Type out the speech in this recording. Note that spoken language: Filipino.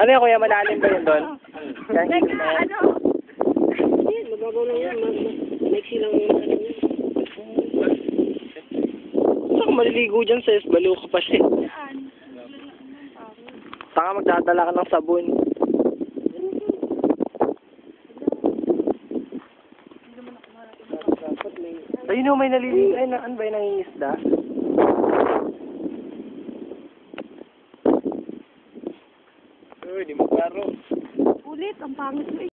Ano yan, kuya? Malalim ba yun doon? Yan, Teka, ano? Yan, mababaw lang yan. Maiksi lang yung ano yan. Saan ka maliligo dyan sa baliw ka pala eh. Saan? Saka magdadala ka ng sabon. Ayun o, may naliligo. Ay, ano ba yung nangingisda? Uy, di mo klaro. Ulit, ang pangit mo eh.